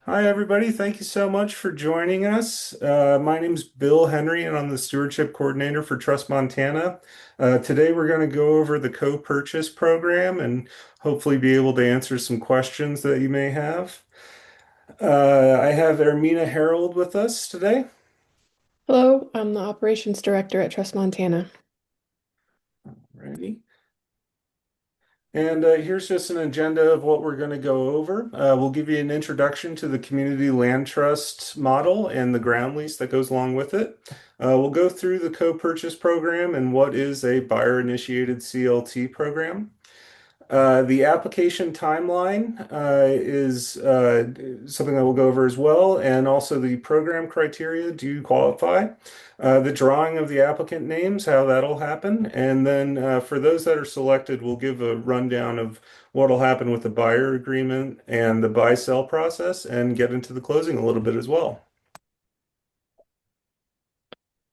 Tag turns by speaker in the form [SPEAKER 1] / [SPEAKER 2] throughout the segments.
[SPEAKER 1] Hi, everybody. Thank you so much for joining us. My name's Bill Henry, and I'm the Stewardship Coordinator for Trust Montana. Today, we're going to go over the co-purchase program and hopefully be able to answer some questions that you may have. I have Ermina Harold with us today.
[SPEAKER 2] Hello, I'm the operations director at Trust Montana.
[SPEAKER 1] Ready? And here's just an agenda of what we're going to go over. We'll give you an introduction to the community land trust model and the ground lease that goes along with it. We'll go through the co-purchase program and what is a buyer-initiated CLT program. The application timeline is something that we'll go over as well, and also the program criteria. Do you qualify? The drawing of the applicant names, how that'll happen, and then for those that are selected, we'll give a rundown of what'll happen with the buyer agreement and the buy-sell process, and get into the closing a little bit as well.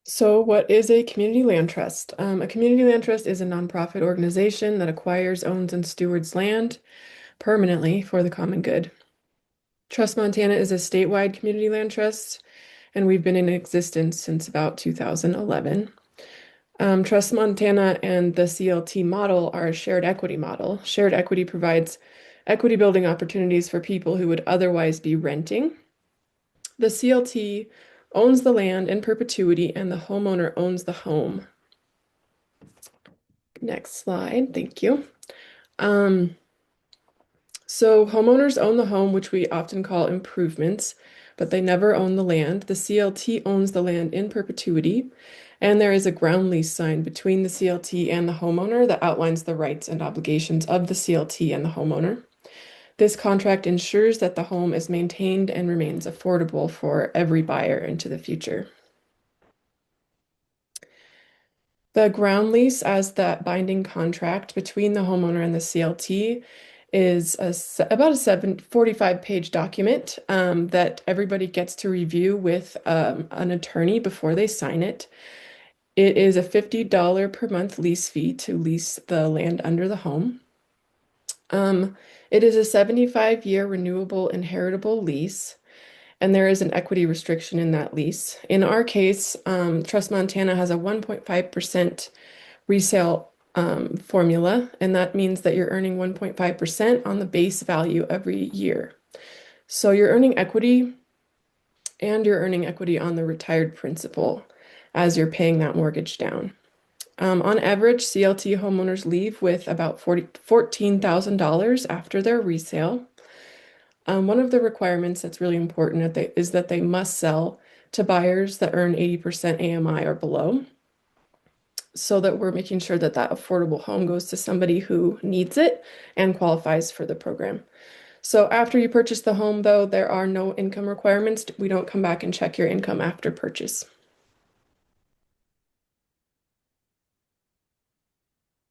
[SPEAKER 2] So, what is a community land trust? A community land trust is a nonprofit organization that acquires, owns, and stewards land permanently for the common good. Trust Montana is a statewide community land trust, and we've been in existence since about 2011. Trust Montana and the CLT model are a shared equity model. Shared equity provides equity building opportunities for people who would otherwise be renting. The CLT owns the land in perpetuity and the homeowner owns the home. Next slide, thank you. Um, so homeowners own the home, which we often call improvements, but they never own the land. The CLT owns the land in perpetuity, and there is a ground lease signed between the CLT and the homeowner that outlines the rights and obligations of the CLT and the homeowner. This contract ensures that the home is maintained and remains affordable for every buyer into the future. The ground lease as that binding contract between the homeowner and the CLT is about a 45-page document that everybody gets to review with an attorney before they sign it. It is a $50 per month lease fee to lease the land under the home. Um, it is a 75-year renewable inheritable lease, and there is an equity restriction in that lease. In our case, Trust Montana has a 1.5% resale formula, and that means that you're earning 1.5% on the base value every year. So you're earning equity and you're earning equity on the retired principal as you're paying that mortgage down. On average, CLT homeowners leave with about $14,000 after their resale. One of the requirements that's really important is that they must sell to buyers that earn 80% AMI or below, so that we're making sure that that affordable home goes to somebody who needs it and qualifies for the program. So after you purchase the home, though, there are no income requirements. We don't come back and check your income after purchase.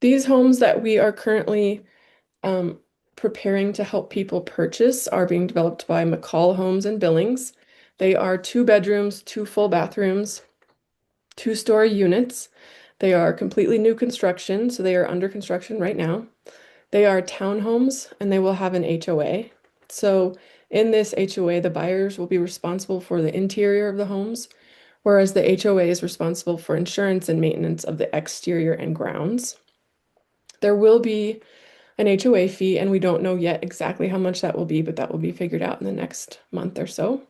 [SPEAKER 2] These homes that we are currently um, preparing to help people purchase are being developed by McCall Homes in Billings. They are 2 bedrooms, 2 full bathrooms, 2-story units. They are completely new construction, so they are under construction right now. They are townhomes and they will have an HOA. So in this HOA, the buyers will be responsible for the interior of the homes, whereas the HOA is responsible for insurance and maintenance of the exterior and grounds. There will be an HOA fee, and we don't know yet exactly how much that will be, but that will be figured out in the next month or so.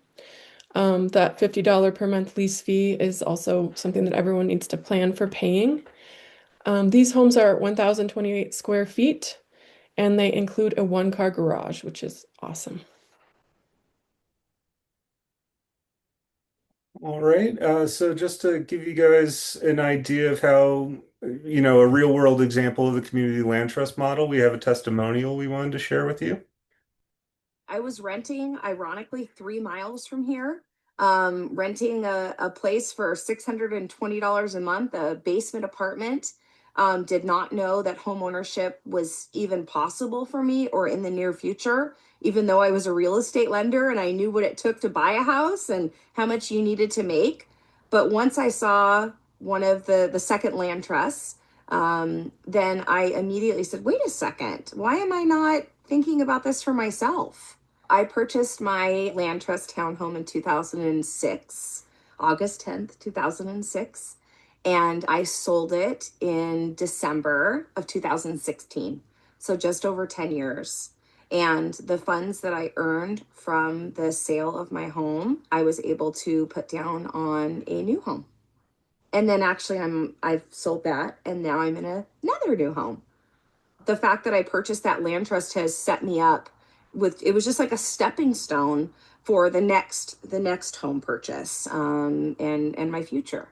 [SPEAKER 2] That $50 per month lease fee is also something that everyone needs to plan for paying. These homes are 1,028 square feet, and they include a one-car garage, which is awesome.
[SPEAKER 1] All right. So just to give you guys an idea of how, a real world example of the community land trust model, we have a testimonial we wanted to share with you.
[SPEAKER 3] I was renting, ironically, 3 miles from here, renting a place for $620 a month, a basement apartment. Did not know that home ownership was even possible for me or in the near future, even though I was a real estate lender and I knew what it took to buy a house and how much you needed to make. But once I saw one of the second land trusts, then I immediately said, wait a second, why am I not thinking about this for myself? I purchased my land trust townhome in 2006, August 10th, 2006, and I sold it in December of 2016. So just over 10 years. And the funds that I earned from the sale of my home, I was able to put down on a new home. And then actually I've sold that and now I'm in another new home. The fact that I purchased that land trust has set me up with, it was just like a stepping stone for the next home purchase, and my future.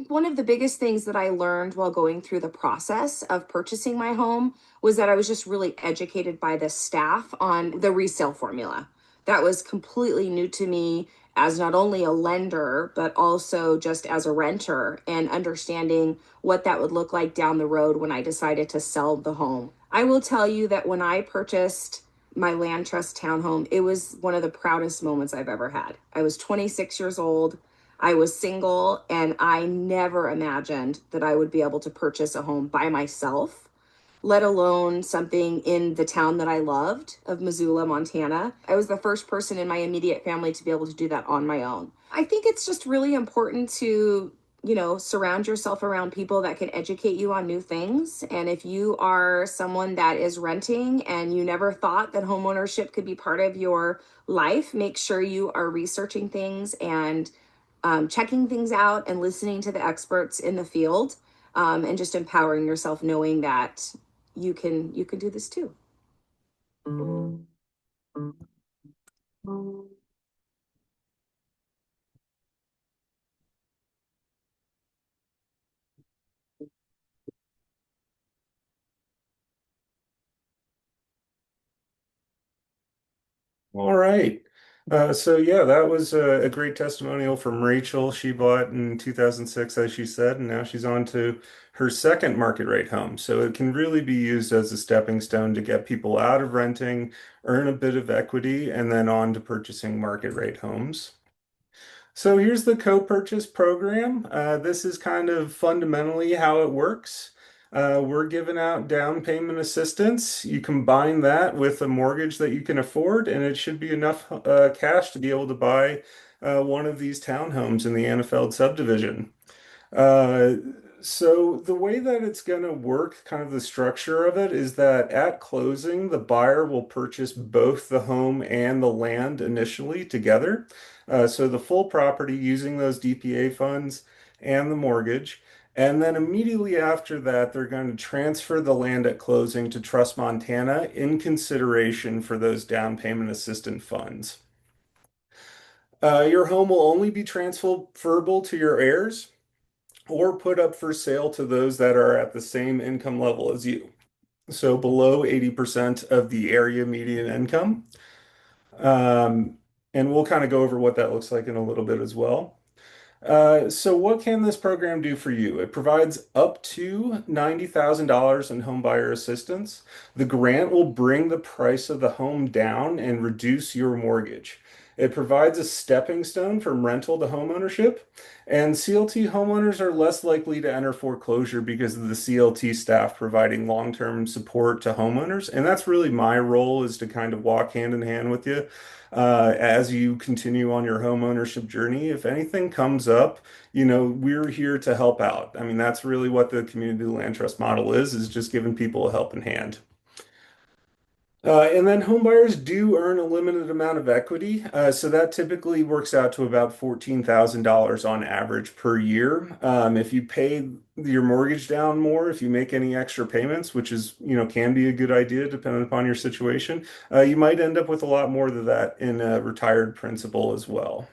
[SPEAKER 3] One of the biggest things that I learned while going through the process of purchasing my home was that I was just really educated by the staff on the resale formula. That was completely new to me as not only a lender, but also just as a renter and understanding what that would look like down the road when I decided to sell the home. I will tell you that when I purchased my land trust townhome, it was one of the proudest moments I've ever had. I was 26 years old. I was single and I never imagined that I would be able to purchase a home by myself, let alone something in the town that I loved of Missoula, Montana. I was the first person in my immediate family to be able to do that on my own. I think it's just really important to, surround yourself around people that can educate you on new things. And if you are someone that is renting and you never thought that homeownership could be part of your life, make sure you are researching things and checking things out and listening to the experts in the field, and just empowering yourself knowing that you can do this too.
[SPEAKER 1] All right. So yeah, that was a great testimonial from Rachel. She bought in 2006, as she said, and now she's on to her second market rate home. So it can really be used as a stepping stone to get people out of renting, earn a bit of equity, and then on to purchasing market rate homes. So here's the co-purchase program. This is kind of fundamentally how it works. We're giving out down payment assistance. You combine that with a mortgage that you can afford, and it should be enough cash to be able to buy one of these townhomes in the Annafeld subdivision. Uh, so the way that it's going to work, kind of the structure of it, is that at closing, the buyer will purchase both the home and the land initially together. So the full property using those DPA funds and the mortgage. And then immediately after that, they're going to transfer the land at closing to Trust Montana in consideration for those down payment assistance funds. Your home will only be transferable to your heirs or put up for sale to those that are at the same income level as you. So below 80% of the area median income. Um, and we'll kind of go over what that looks like in a little bit as well. So what can this program do for you? It provides up to $90,000 in home buyer assistance. The grant will bring the price of the home down and reduce your mortgage. It provides a stepping stone from rental to homeownership, and CLT homeowners are less likely to enter foreclosure because of the CLT staff providing long-term support to homeowners. And that's really my role, is to kind of walk hand in hand with you as you continue on your home ownership journey. If anything comes up, we're here to help out. I mean, that's really what the community land trust model is just giving people a helping hand. And then home buyers do earn a limited amount of equity. So that typically works out to about $14,000 on average per year. If you pay your mortgage down more, if you make any extra payments, which is, can be a good idea depending upon your situation, you might end up with a lot more than that in retired principal as well.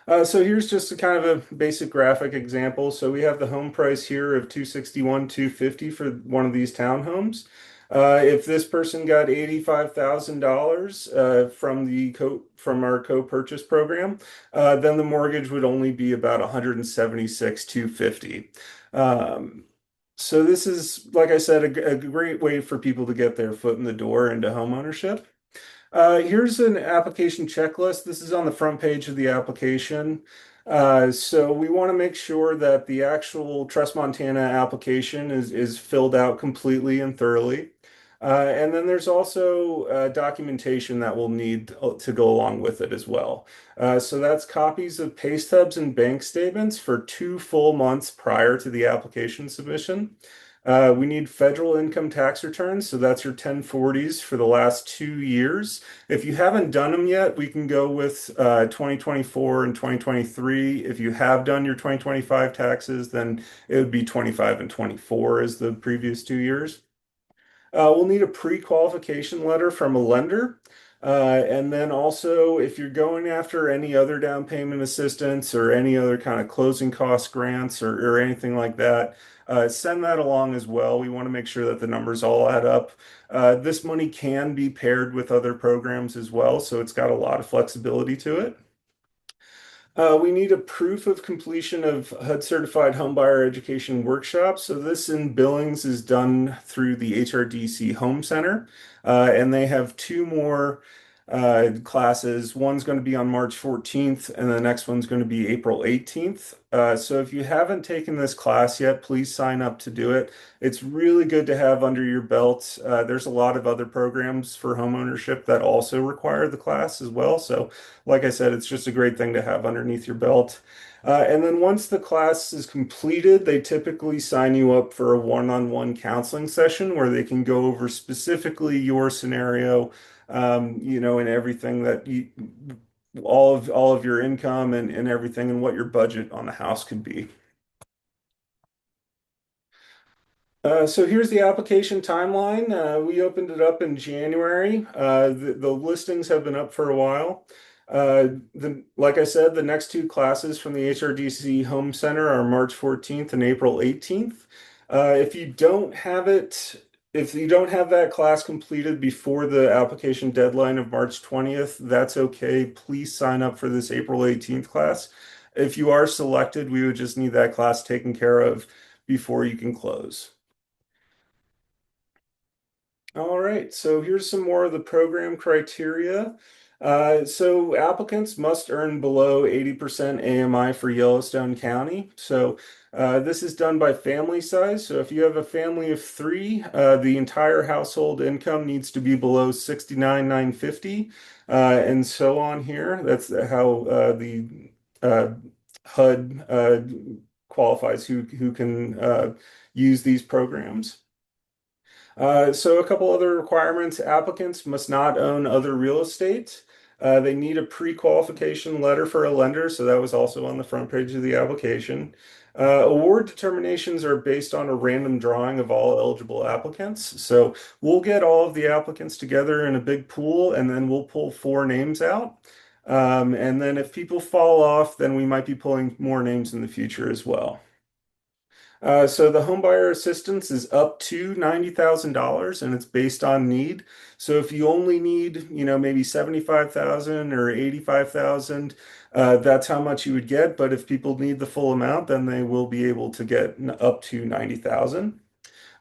[SPEAKER 1] So here's just a kind of a basic graphic example. So we have the home price here of 261, 250 for one of these townhomes. If this person got $85,000 from our co-purchase program, then the mortgage would only be about 176, 250. So this is, like I said, a great way for people to get their foot in the door into homeownership. Here's an application checklist. This is on the front page of the application. So we want to make sure that the actual Trust Montana application is filled out completely and thoroughly. And then there's also documentation that we'll need to go along with it as well. So that's copies of pay stubs and bank statements for 2 full months prior to the application submission. We need federal income tax returns, so that's your 1040s for the last 2 years. If you haven't done them yet, we can go with 2024 and 2023. If you have done your 2025 taxes, then it would be 25 and 24 as the previous 2 years. We'll need a pre-qualification letter from a lender. And then also, if you're going after any other down payment assistance or any other kind of closing cost grants or anything like that, send that along as well. We want to make sure that the numbers all add up. This money can be paired with other programs as well, so it's got a lot of flexibility to it. We need a proof of completion of HUD certified homebuyer education workshop. So this in Billings is done through the HRDC Home Center, and they have two more classes. One's going to be on March 14th, and the next one's going to be April 18th. So if you haven't taken this class yet, please sign up to do it. It's really good to have under your belt. There's a lot of other programs for homeownership that also require the class as well. So like I said, it's just a great thing to have underneath your belt. And then once the class is completed, they typically sign you up for a one-on-one counseling session where they can go over specifically your scenario, and everything that all of your income and everything and what your budget on the house could be. So here's the application timeline. We opened it up in January. The listings have been up for a while. Like I said, the next two classes from the HRDC Home Center are March 14th and April 18th. If you don't have that class completed before the application deadline of March 20th, that's okay. Please sign up for this April 18th class. If you are selected, we would just need that class taken care of before you can close. All right, so here's some more of the program criteria. So applicants must earn below 80% AMI for Yellowstone County. So this is done by family size. So if you have a family of three, the entire household income needs to be below 69,950, and so on here. That's how the HUD qualifies who can use these programs. So a couple other requirements. Applicants must not own other real estate. They need a pre-qualification letter for a lender, so that was also on the front page of the application. Award determinations are based on a random drawing of all eligible applicants. So we'll get all of the applicants together in a big pool, and then we'll pull four names out. And then if people fall off, then we might be pulling more names in the future as well. So the homebuyer assistance is up to $90,000 and it's based on need. So if you only need, maybe 75,000 or 85,000, that's how much you would get. But if people need the full amount, then they will be able to get up to 90,000.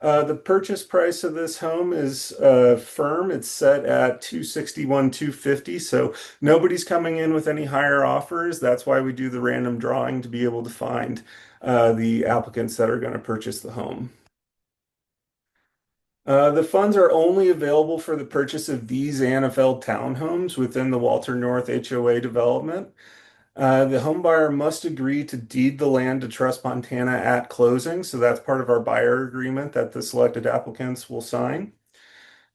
[SPEAKER 1] The purchase price of this home is firm. It's set at 261, 250. So nobody's coming in with any higher offers. That's why we do the random drawing to be able to find the applicants that are going to purchase the home. The funds are only available for the purchase of these Annafeld Townhomes within the Walter North HOA development. The home buyer must agree to deed the land to Trust Montana at closing, so that's part of our buyer agreement that the selected applicants will sign.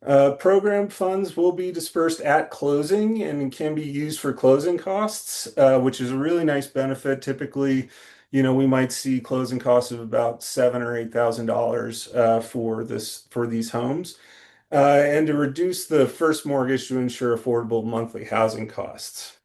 [SPEAKER 1] Program funds will be dispersed at closing and can be used for closing costs, which is a really nice benefit. Typically, we might see closing costs of about $7,000 or $8,000 for these homes, and to reduce the first mortgage to ensure affordable monthly housing costs.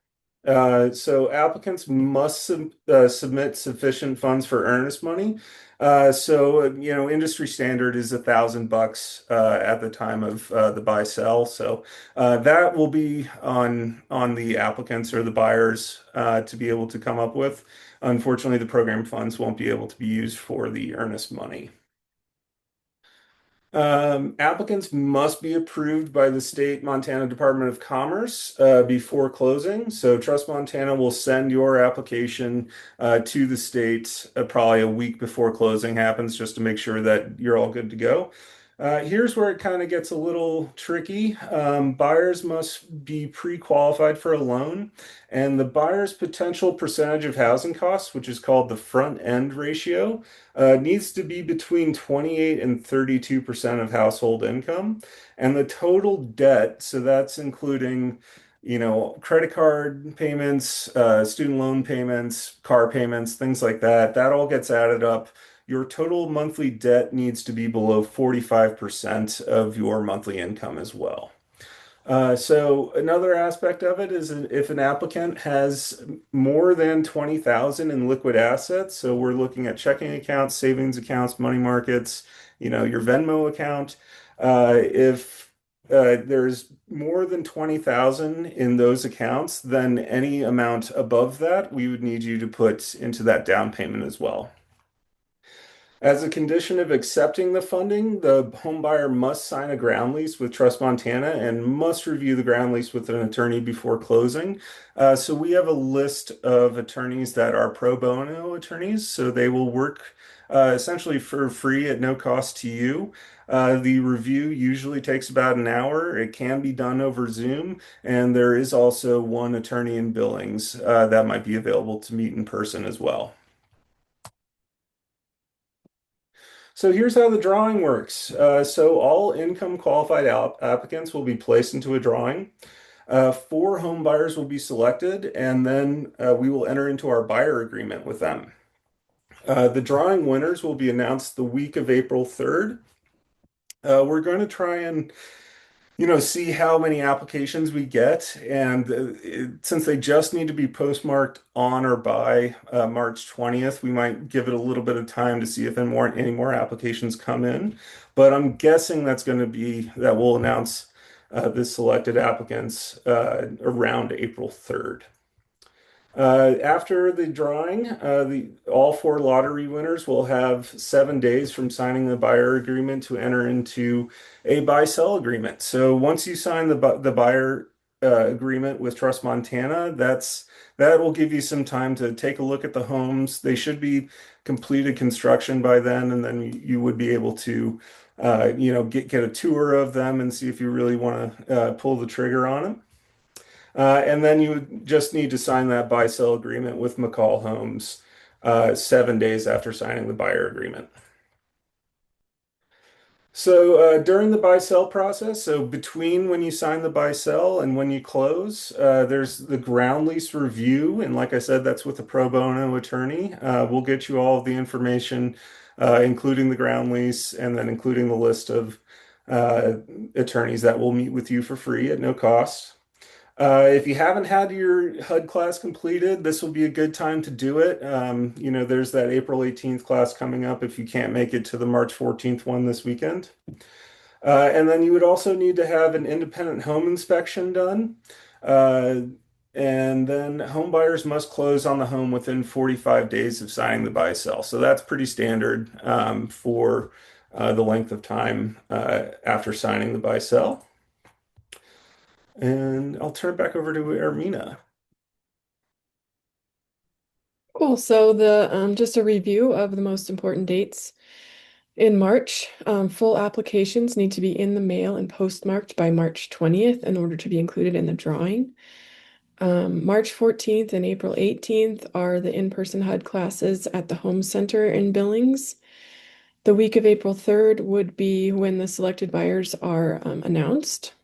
[SPEAKER 1] So applicants must submit sufficient funds for earnest money. Industry standard is $1,000 at the time of the buy sell. So that will be on the applicants or the buyers to be able to come up with. Unfortunately, the program funds won't be able to be used for the earnest money. Applicants must be approved by the state Montana Department of Commerce before closing. So Trust Montana will send your application to the state probably a week before closing happens just to make sure that you're all good to go. Here's where it kind of gets a little tricky. Buyers must be pre-qualified for a loan, and the buyer's potential percentage of housing costs, which is called the front end ratio, needs to be between 28 and 32% of household income. And the total debt, so that's including, credit card payments, student loan payments, car payments, things like that, that all gets added up. Your total monthly debt needs to be below 45% of your monthly income as well. So another aspect of it is if an applicant has more than 20,000 in liquid assets, so we're looking at checking accounts, savings accounts, money markets, your Venmo account. If there's more than 20,000 in those accounts, then any amount above that, we would need you to put into that down payment as well. As a condition of accepting the funding, the home buyer must sign a ground lease with Trust Montana and must review the ground lease with an attorney before closing. So we have a list of attorneys that are pro bono attorneys, so they will work essentially for free at no cost to you. The review usually takes about an hour. It can be done over Zoom, and there is also one attorney in Billings that might be available to meet in person as well. So here's how the drawing works. So all income qualified applicants will be placed into a drawing. Four home buyers will be selected, and then we will enter into our buyer agreement with them. The drawing winners will be announced the week of April 3rd. We're going to try and see how many applications we get. And since they just need to be postmarked on or by March 20th, we might give it a little bit of time to see if any more applications come in. But I'm guessing that we'll announce the selected applicants around April 3rd. After the drawing, all four lottery winners will have 7 days from signing the buyer agreement to enter into a buy-sell agreement. So once you sign the buyer agreement with Trust Montana, that will give you some time to take a look at the homes. They should be completed construction by then, and then you would be able to, get a tour of them and see if you really want to pull the trigger on them. And then you would just need to sign that buy-sell agreement with McCall Homes 7 days after signing the buyer agreement. So during the buy-sell process, so between when you sign the buy-sell and when you close, there's the ground lease review. And like I said, that's with a pro bono attorney. We'll get you all of the information, including the ground lease, and then including the list of uh, attorneys that will meet with you for free at no cost. If you haven't had your HUD class completed, this will be a good time to do it. There's that April 18th class coming up if you can't make it to the March 14th one this weekend. And then you would also need to have an independent home inspection done. Uh, and then home buyers must close on the home within 45 days of signing the buy sell. So that's pretty standard for the length of time after signing the buy sell. And I'll turn it back over to Ermina.
[SPEAKER 2] Cool. So the just a review of the most important dates. In March, full applications need to be in the mail and postmarked by March 20th in order to be included in the drawing. March 14th and April 18th are the in-person HUD classes at the Home Center in Billings. The week of April 3rd would be when the selected buyers are announced.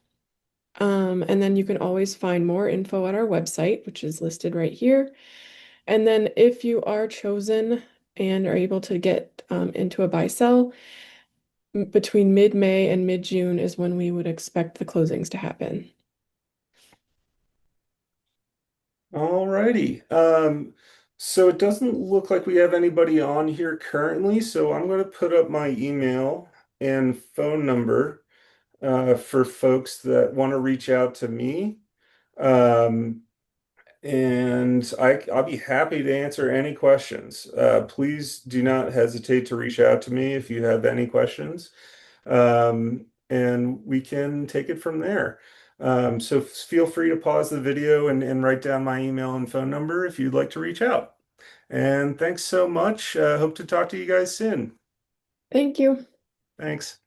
[SPEAKER 2] And then you can always find more info at our website, which is listed right here. And then if you are chosen and are able to get into a buy-sell, between mid-May and mid-June is when we would expect the closings to happen.
[SPEAKER 1] All righty. So it doesn't look like we have anybody on here currently, so I'm going to put up my email and phone number for folks that want to reach out to me. Um, and I'll be happy to answer any questions. Please do not hesitate to reach out to me if you have any questions. And we can take it from there. So feel free to pause the video and write down my email and phone number if you'd like to reach out. And thanks so much. Hope to talk to you guys soon.
[SPEAKER 2] Thank you.
[SPEAKER 1] Thanks.